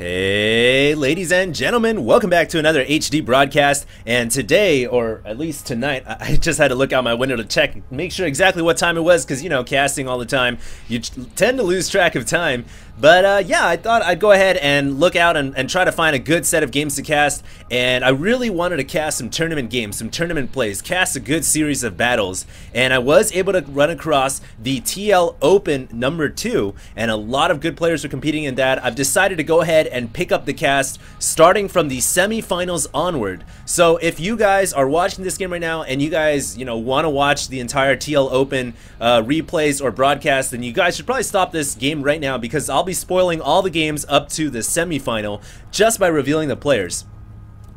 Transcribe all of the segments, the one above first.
Hey ladies and gentlemen, welcome back to another HD broadcast. And today, or at least tonight, I just had to look out my window to check, make sure exactly what time it was, because you know, casting all the time, you tend to lose track of time. But yeah, I thought I'd go ahead and look out and try to find a good set of games to cast. And I really wanted to cast some tournament games, some tournament plays, cast a good series of battles. And I was able to run across the TL Open #2, and a lot of good players are competing in that. I've decided to go ahead and pick up the cast starting from the semifinals onward. So if you guys are watching this game right now and you guys, want to watch the entire TL Open replays or broadcast, then you guys should probably stop this game right now, because I'll be spoiling all the games up to the semifinal just by revealing the players.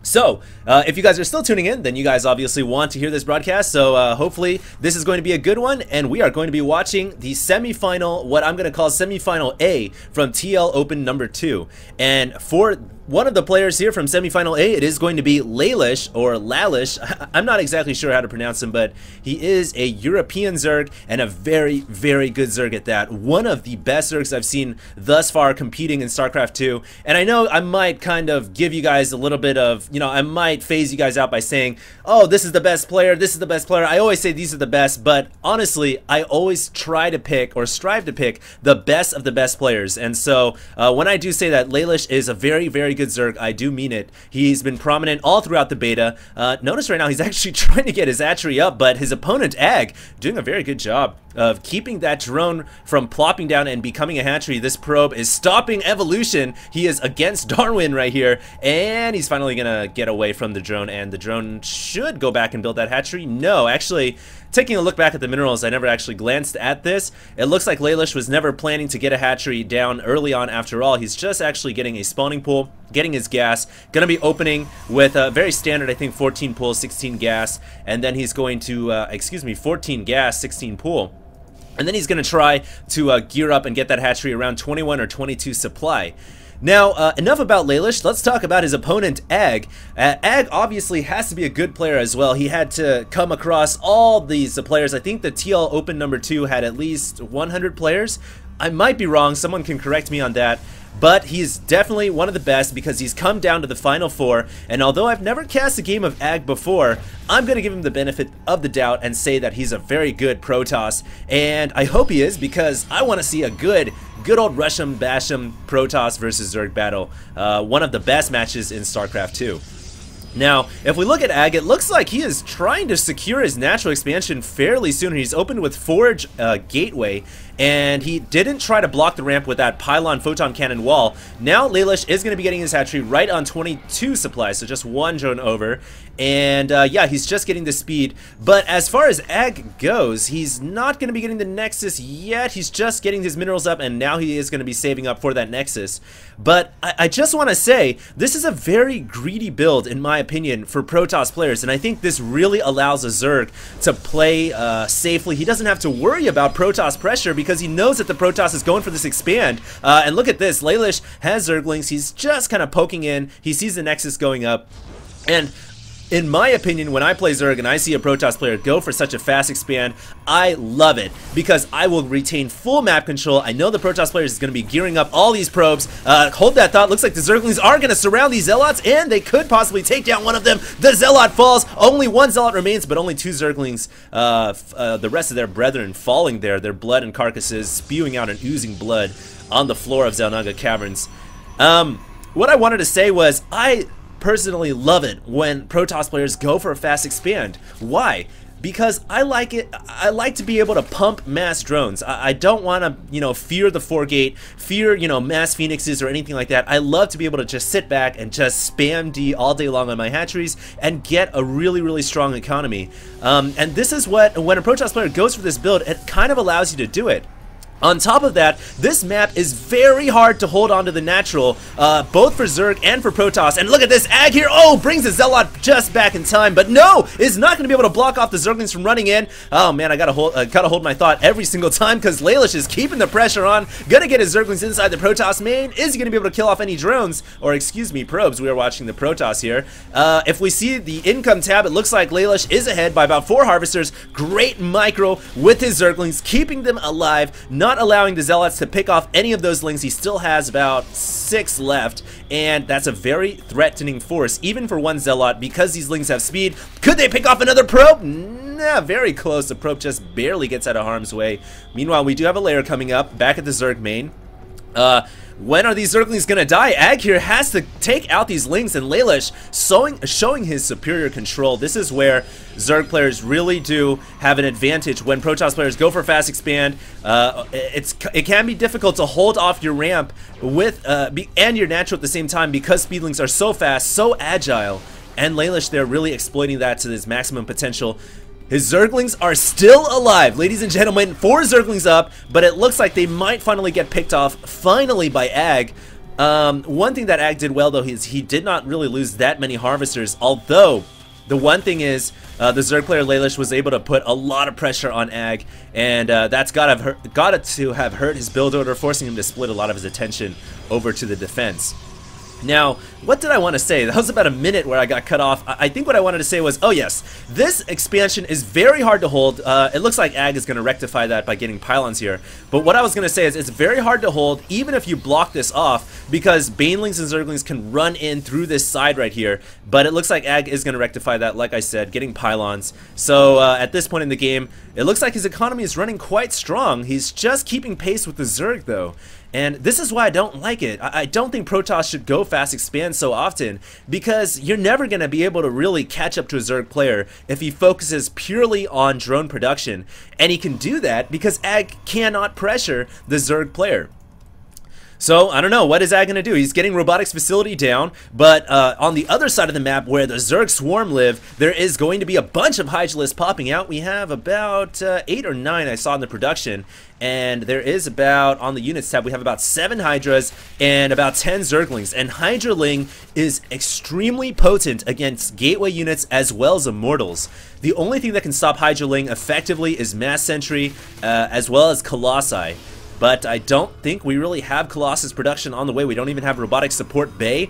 So, if you guys are still tuning in, then you guys obviously want to hear this broadcast, so hopefully this is going to be a good one, and we are going to be watching the semifinal, what I'm going to call semifinal A from TL Open #2. And for one of the players here from semifinal A, it is going to be Lalush, or Lalush. I'm not exactly sure how to pronounce him, but he is a European Zerg, and a very, very good Zerg at that. One of the best Zergs I've seen thus far competing in StarCraft 2. And I know I might kind of give you guys a little bit of, I might phase you guys out by saying, oh, this is the best player, this is the best player. I always say these are the best, but honestly, I always try to pick, or strive to pick, the best of the best players. And so, when I do say that Lalush is a very, very good Zerg, I do mean it. He's been prominent all throughout the beta. Notice right now he's actually trying to get his hatchery up, but his opponent Ag doing a very good job of keeping that drone from plopping down and becoming a hatchery. This probe is stopping evolution. He is against Darwin right here, and he's finally gonna get away from the drone, and the drone should go back and build that hatchery. No, actually, taking a look back at the minerals, I never actually glanced at this. It looks like Lalush was never planning to get a hatchery down early on after all. He's just actually getting a spawning pool, getting his gas, gonna be opening with a very standard, I think, 14 pool, 16 gas, and then he's going to, 14 gas, 16 pool. And then he's going to try to gear up and get that hatchery around 21 or 22 supply. Now, enough about Lalush. Let's talk about his opponent, Ag. Ag obviously has to be a good player as well. He had to come across all these players. I think the TL Open #2 had at least 100 players. I might be wrong. Someone can correct me on that. But he's definitely one of the best, because he's come down to the Final Four, and although I've never cast a game of Ag before, I'm going to give him the benefit of the doubt and say that he's a very good Protoss, and I hope he is, because I want to see a good old Rush'em Bash'em Protoss versus Zerg battle, one of the best matches in StarCraft 2. Now, if we look at Ag, it looks like he is trying to secure his natural expansion fairly soon. He's opened with Forge Gateway, and he didn't try to block the ramp with that pylon photon cannon wall. Now Lalush is going to be getting his hatchery right on 22 supplies, so just one drone over. And yeah, he's just getting the speed. But as far as Ag goes, he's not going to be getting the Nexus yet. He's just getting his minerals up, and now he is going to be saving up for that Nexus. But I just want to say, this is a very greedy build, in my opinion, for Protoss players. And I think this really allows a Zerg to play safely. He doesn't have to worry about Protoss pressure, because he knows that the Protoss is going for this expand. And look at this, Lalush has Zerglings. He's just kind of poking in. He sees the Nexus going up. And in my opinion, when I play Zerg and I see a Protoss player go for such a fast expand, I love it, because I will retain full map control. I know the Protoss player is going to be gearing up all these probes. Hold that thought. Looks like the Zerglings are going to surround these Zealots, and they could possibly take down one of them. The Zealot falls. Only one Zealot remains, but only two Zerglings. The rest of their brethren falling there, their blood and carcasses spewing out and oozing blood on the floor of Xel'Naga Caverns. What I wanted to say was, I personally love it when Protoss players go for a fast expand. Why? Because I like it. I like to be able to pump mass drones. I don't want to, fear the 4-gate, fear, mass phoenixes or anything like that. I love to be able to just sit back and just spam D all day long on my hatcheries and get a really, really strong economy. And this is what, when a Protoss player goes for this build, it kind of allows you to do it. On top of that, this map is very hard to hold on to the natural, both for Zerg and for Protoss. And look at this, Ag here, oh, brings the Zealot just back in time, but no, is not going to be able to block off the Zerglings from running in. Oh man, I gotta hold my thought every single time, because Lalush is keeping the pressure on, gonna get his Zerglings inside the Protoss main. Is he gonna be able to kill off any drones, or excuse me, probes? We are watching the Protoss here. If we see the income tab, it looks like Lalush is ahead by about 4 harvesters. Great micro with his Zerglings, keeping them alive, not allowing the Zealots to pick off any of those lings. He still has about 6 6 left, and that's a very threatening force, even for one Zealot, because these Lings have speed. Could they pick off another probe? Nah, very close. The probe just barely gets out of harm's way. Meanwhile, we do have a layer coming up back at the Zerg main. When are these Zerglings gonna die? Ag here has to take out these Lings, and Lalush showing his superior control. This is where Zerg players really do have an advantage. When Protoss players go for fast expand, it can be difficult to hold off your ramp with and your natural at the same time, because Speedlings are so fast, so agile, and Lalush there really exploiting that to his maximum potential. His Zerglings are still alive, ladies and gentlemen. 4 Zerglings up, but it looks like they might finally get picked off, finally, by Ag. One thing that Ag did well, though, is he did not really lose that many Harvesters, although the one thing is the Zerg player Lalush was able to put a lot of pressure on Ag, and that's got to have hurt his build order, forcing him to split a lot of his attention over to the defense. Now, what did I want to say? That was about a minute where I got cut off. I think what I wanted to say was, oh yes, this expansion is very hard to hold. It looks like Ag is going to rectify that by getting pylons here. But what I was going to say is it's very hard to hold, even if you block this off, because Banelings and Zerglings can run in through this side right here. But it looks like Ag is going to rectify that, like I said, getting pylons. So at this point in the game, it looks like his economy is running quite strong. He's just keeping pace with the Zerg, though. And this is why I don't like it. I don't think Protoss should go fast expand so often, because you're never going to be able to really catch up to a Zerg player if he focuses purely on drone production. And he can do that because Ag cannot pressure the Zerg player. So, I don't know, what is Ag going to do? He's getting Robotics Facility down, but on the other side of the map where the Zerg Swarm live, there is going to be a bunch of Hydralisks popping out. We have about 8 or 9 I saw in the production, and there is about, on the units tab, we have about 7 Hydras and about 10 Zerglings, and Hydraling is extremely potent against gateway units as well as Immortals. The only thing that can stop Hydraling effectively is Mass Sentry, as well as Colossi. But I don't think we really have Colossus production on the way. We don't even have Robotic Support Bay.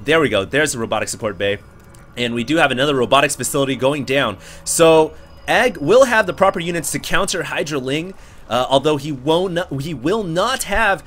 There we go. There's the Robotic Support Bay. And we do have another Robotics Facility going down. So Ag will have the proper units to counter Hydraling. Although he will not have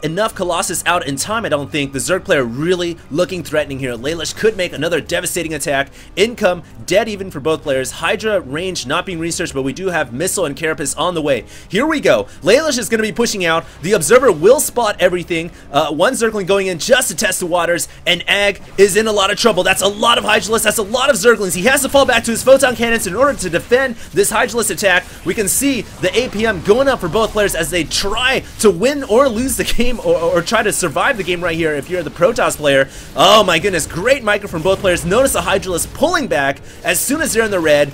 enough Colossus out in time, I don't think. The Zerg player really looking threatening here. Lalush could make another devastating attack. Income, dead even for both players. Hydra range not being researched, but we do have Missile and Carapace on the way. Here we go. Lalush is going to be pushing out. The Observer will spot everything. One Zergling going in just to test the waters, and Ag is in a lot of trouble. That's a lot of Hydralisks. That's a lot of Zerglings. He has to fall back to his Photon Cannons in order to defend this Hydralisk attack. We can see the APM going up for both players as they try to win or lose the game, or try to survive the game right here if you're the Protoss player. Oh my goodness, great micro from both players. Notice the Hydralisk pulling back as soon as they're in the red.